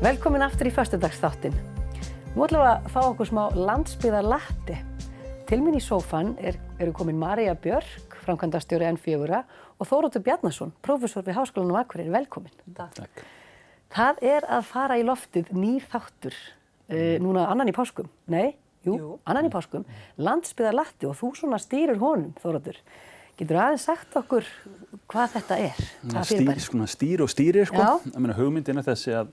Velkomin aftur í föstudagsþáttinn. Nú ætlum við að fá okkur smá landsbyggðarlatti. Til mín í sófann eru komin María Björk, framkvæmdastjóri N4 og Þóroddur Bjarnason, prófessor við Háskólanum á Akureyri. Velkomin. Takk. Það að fara í loftið nýr þáttur, núna annan í páskum. Nei, jú. Annan í páskum. Landsbyggðarlatti og þú svona stýrir honum, Þóroddur. Getur aðeins sagt okkur hvað þetta er? Stýr og stýrir, sko. Ég meina, hugmyndin þessi að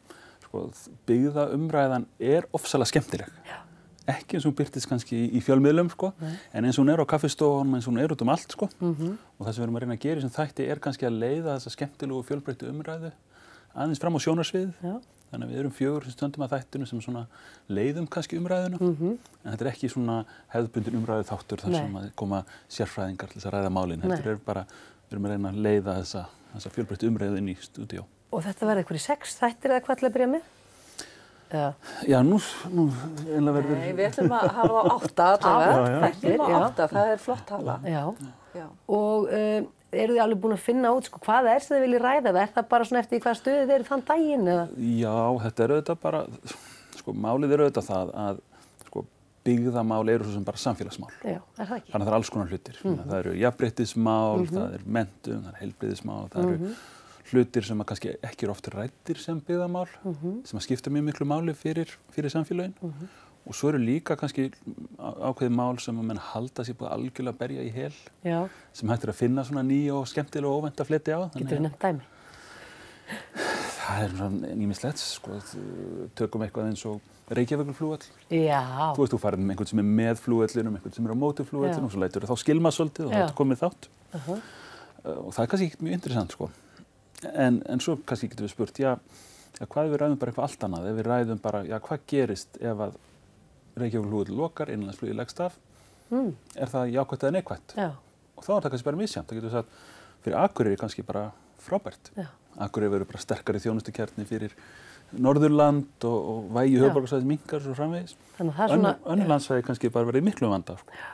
byggðaumræðan ofsalega skemmtileg. Já. Ekki eins og hún birtist kannski í fjölmiðlum, sko, en eins og hún á kaffistofunum, eins og hún út allt, sko. Og það sem við erum að reyna að gera í þessum þætti kannski að leiða þessa skemmtilegu og fjölbreyttu umræðu aðeins fram á sjónarsviðið. Já. Þannig að við erum 4 sem stöndum að þættinu sem svona leiðum kannski umræðuna, en þetta ekki svona hefðbundin umræðu þáttur þar sem að koma sérfræðingar til þess að ræða málin. Þetta bara, við erum að reyna að leiða þessa fjölbreyttu umræðu inn í stúdíó. Og þetta verður einhverjir 6 þættir eða hvað til að byrja með? Já, nú einlega verður... Nei, við ætlum að hafa á 8 allavega. Þættir á 8, það flott tala. Já. Og eru þið alveg búin að finna út, sko, hvað sem þið viljið ræða? Það bara svona eftir hvað stöðu þið eru þann daginn, eða? Já, þetta auðvitað bara, sko, málið auðvitað það að, sko, byggðamál svo sem bara samfélagsmál. Já, það ekki? Þannig að það alls konar hlutir. Það eru jafnréttismál, það menntun, það heilbrigðismál, það eru hlutir sem kannski ekki oft ræddir sem byggðamál, sem að skipta mjög miklu máli fyrir samfélögin. Og svo eru líka kannski ákveðin mál sem að menn halda sér búið algjörlega að berja í hel, sem hægt að finna svona ný og skemmtilega og óvænt að fleti á. Geturðu nefnt dæmi? Það svona ýmislegt, sko, tökum eitthvað eins og Reykjavíkurflugvöll. Já. Þú veist, þú farið með einhvern sem með flugvöllinum, einhvern sem á móti flugvöllinum, og svo lætur þá skilma svolítið og þá komið þátt. Og það kannski ekki mjög interessant, sko. En svo kannski getum við spurt, hvað ef við ræðum bara eitthvað allt annað? Ef við ræðum bara, hvað gerist ef að Reykjavíkurflugvöll lokar, innanlandsflugið leggst af? Það jákvætt eða neikvætt? Já. Og þá það kannski bara misjafnt. Það getur sagt, fyrir Akureyri kannski bara frábært. Já. Akureyri verður bara sterkari þjónustukjarni fyrir Norðurland og vægi höfuðborgarsvæðis minnkar svo framvegis. Þannig að það svona... Önnur landsvæði kannski bara verið miklu vanda, sko.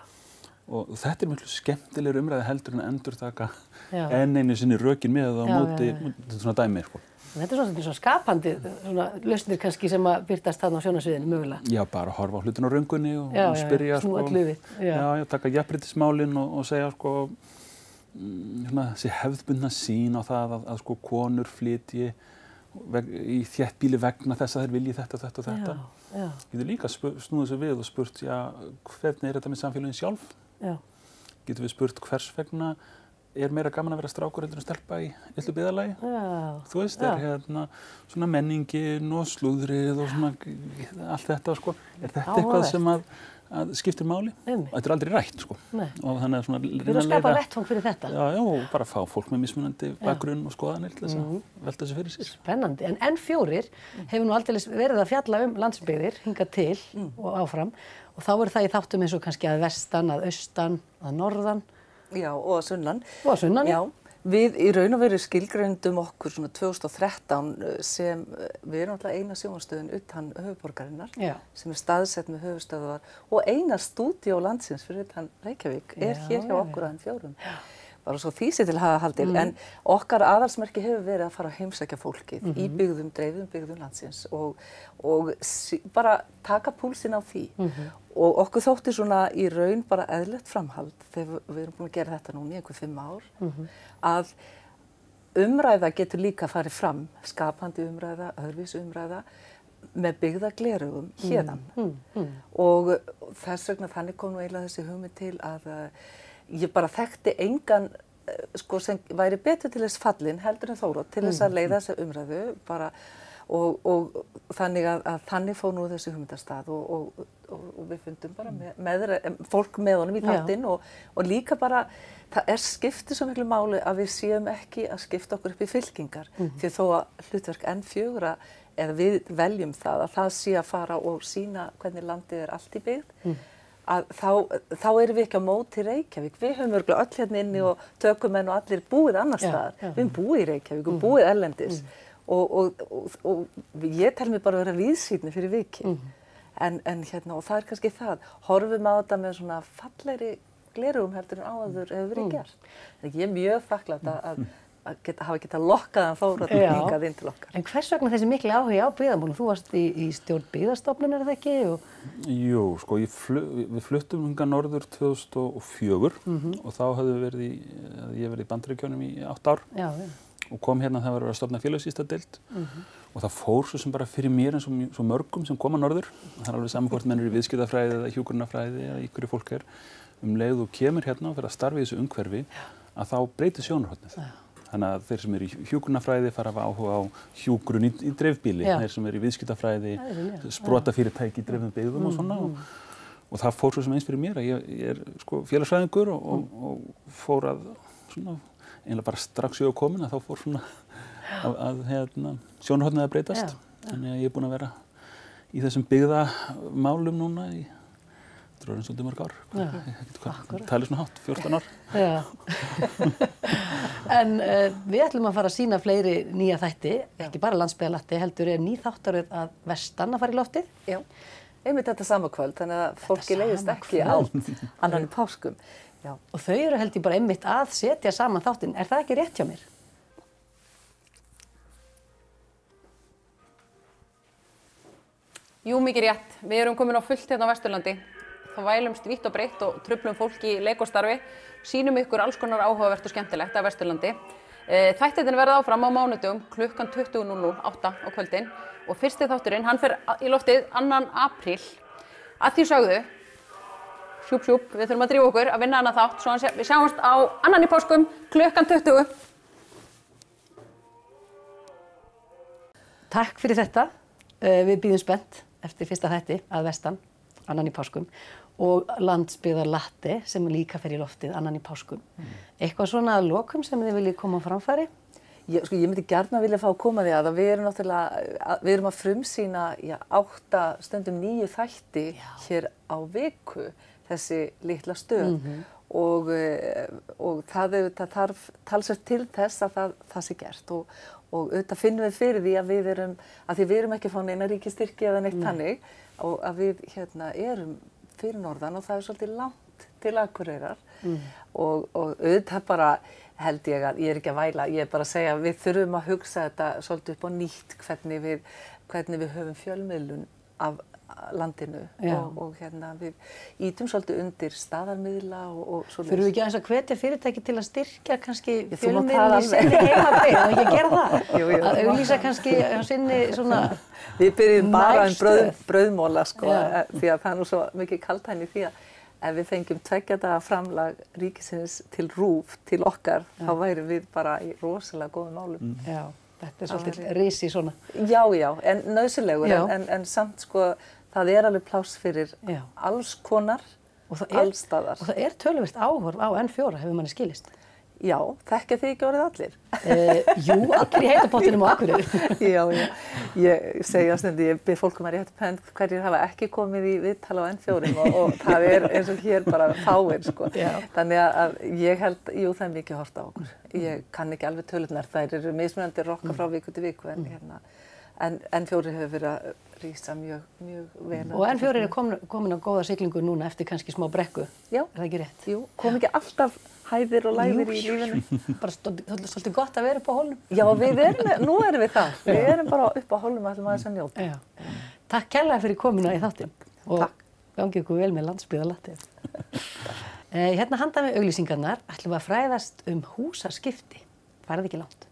Og þetta miklu skemmtilegur umræði heldur en að endurtaka enn einu sinni rökin með á móti svona dæmi, sko. Þetta svona skapandi, svona lausnir kannski sem að birtast þarna á sjónarsviðinu mögulega. Já, bara horfa á hlutin á röngunni og spyrja, snúa hlufið. Taka jafnréttismálin og segja, sko, þessi hefðbundna sýn á það að sko konur flytji í þéttbýli vegna þess að þeir vilji þetta og þetta. Getur líka snúið sér við og spurt, hvernig þetta með samfélagin sjálf? Getur við spurt hvers vegna meira gaman að vera strákur heldur en stelpa í litlu byggðarlagi? Þú veist, svona menningin og slúðrið og svona allt þetta, sko. Þetta eitthvað sem að skiptir máli? Þetta aldrei rætt, sko. Og þannig að svona... Við erum að skapa vettvang fyrir þetta. Já, og bara fá fólk með mismunandi bakgrunn og skoðanir til þess að velta þessu fyrir sér. Spennandi. En N4 hefur nú aldeilis verið að fjalla landsbyggðir hingað til og áfram. Og þá það í þáttum eins og kannski að vestan, að austan, að norðan. Já, og að sunnan. Og að sunnan, já. Við í raun og veru skilgreindum okkur svona 2013 sem við erum alltaf eina sjónvarpsstöðin utan höfuðborgarinnar sem staðsett með höfuðstöðvar og eina stúdíó landsins fyrir utan Reykjavík hér hjá okkur að N4. Bara svo því sé til hafa haldið, en okkar aðalsmerki hefur verið að fara að heimsækja fólkið í byggðum, dreifðum byggðum landsins og bara taka púlsinn á því. Og okkur þótti svona í raun bara eðlilegt framhald þegar við erum búin að gera þetta núna í einhver 5 ár, að umræða getur líka farið fram, skapandi umræða, öðruvísi umræða, með byggðaglerugum héðan. Og þess vegna þannig kom nú eiginlega þessi hugmynd til að ég bara þekkti engan, sko, sem væri betur til þess fallin heldur en Þóroddur til þess að leiða þessa umræðu bara og þannig að þannig fór nú þessi hugmyndastað og við fundum bara fólk með honum í þáttinn og líka bara það skiptir svo miklu máli að við séum ekki að skipta okkur upp í fylkingar því þó að hlutverk N4 eða við veljum það að það sé að fara og sýna hvernig landið allt í byggð að þá erum við ekki á móti Reykjavík. Við höfum örugglega öll hérna inni og tökumenn og allir búið annars staðar. Við höfum búið í Reykjavík og búið erlendis og ég tel mig bara að vera víðsýnni fyrir vikið. En og það kannski það. Horfum á þetta með svona fallegri glerugum heldur en áður hefur verið gert. Ég mjög þakklát að hafa getað lokkaðan Þóroddur hingað inn til okkar. En hvers vegna þessi mikli áhugi á byggðamálum? Þú varst í stjórn Byggðastofnunar, er það ekki? Jú, sko, við fluttum hingað norður 2004 og þá höfðu ég verið í Bandaríkjunum í 8 ár og kom hérna þegar var að stofna félagsvísindadeild og það fór svo sem bara fyrir mér eins og svo mörgum sem koma norður. Það alveg saman hvort menn eru í viðskiptafræði eða hjúkrunarfræði eða í hverju fólk leið og kemur hérna og fyrir að starfa í þessu umhverfi að þá breytir sjónarhornið. Þannig að þeir sem eru í hjúkrunarfræði fara að hafa áhuga á hjúkrun í dreifbýli, þeir sem eru í viðskiptafræði, sprotafyrirtæki í dreifðum byggðum og svona. Og það fór svo sem eins fyrir mér að ég sko félagsfræðingur og fór að svona, eiginlega bara strax ég á komin að þá fór svona að sjónarhornið að breytast. Þannig að ég er búinn að vera í þessum byggðamálum núna í það er svolítið mörg ár. Talið svona hátt, 14 ár. En við ætlum að fara að sýna fleiri nýja þætti, ekki bara Landsbyggðarlatti, heldur ný þáttaröð að Vestan að fara í loftið. Já, einmitt þetta sama kvöld, þannig að fólki leiðist ekki á annan í páskum. Já. Og þau eru held ég bara einmitt að setja saman þáttinn. Er það ekki rétt hjá mér? Jú, mikið rétt. Við erum komin á fullt hérna á Vesturlandi. Þá vælumst vítt og breitt og truflum fólk í leik og starfi, sýnum ykkur alls konar áhugavert og skemmtilegt af Vesturlandi. Þættirnir verða áfram á mánudögum klukkan 20:08 á kvöldin og fyrsti þátturinn, hann fer í loftið 2. apríl. Að því sögðu, sjúp, við þurfum að drífa okkur að vinna annað þátt, svo við sjáumst á 2. í páskum klukkan 20. Takk fyrir þetta. Við bíðum spennt eftir fyrsta þætti að Vestan, 2. í páskum. Og Landsbyggðarlatti sem líka fer í loftið 2. í páskum. Eitthvað svona að lokum sem þið viljið koma á framfæri? Ég myndi gjarna vilja fá að koma því að við erum að frumsýna 8 stundum 9 þætti hér á viku, þessi litla stöð. Og það þarf talsvert til þess að það sé gert og auðvitað finnum við fyrir því að við erum ekki að fá neina ríkisstyrki eða neitt þannig og að við erum fyrir norðan og það svolítið langt til Akureyrar og auðvitað bara held ég að ég er ekki að væla, ég er bara að segja að við þurfum að hugsa þetta svolítið upp á nýtt hvernig við höfum fjölmiðlun af landinu og við ítum svolítið undir staðarmiðla og svona. Þurfum við ekki aðeins að hvetja fyrirtæki til að styrkja kannski fjölmiðlun í sinni heimabyggð, að ekki gera það? Að auglýsa kannski á sinni svona Við byrjum bara brauðmóla sko, því að það er nú svo mikið kaldhæðni því að ef við fengjum 2 daga framlag ríkisins til RÚV til okkar, þá værum við bara í rosalega góðum málum. Já, þetta er svolítið risi svona. Já, en nauðsynlegur, en samt sko, það er alveg pláss fyrir alls konar, alls staðar. Og það er töluvert áhorf á N4, hefur manni skilist. Já, þekkja þið ekki orðið allir? Jú, allir í heitapottinum á Akureyri. Já, ég segja stundum, ég bið fólk að ég hætti penn hverjir hafa ekki komið í viðtal á N4 og það er eins og hér bara fáir, sko. Þannig að ég held, jú, það er mikið hort á okkur. Ég kann ekki alveg tölurnar, þær eru mismunandi rokka frá viku til viku, en N4 hefur verið að rísa mjög vel. Og N4 er komin á góða siglingu núna eftir kannski smá brekku, er það ekki rétt? Jú, kom ekki alltaf hæðir og lægðir í lífinu. Bara svolítið gott að vera upp á hólnum. Já, nú erum við það. Við erum bara upp á hólnum og ætlum aðeins að njóta. Takk kærlega fyrir komuna í þáttinn. Og gangi ykkur vel með Landsbyggðarlatti. Hérna handan við auglýsingarnar ætlum við að fræðast húsaskipti. Farið ekki langt.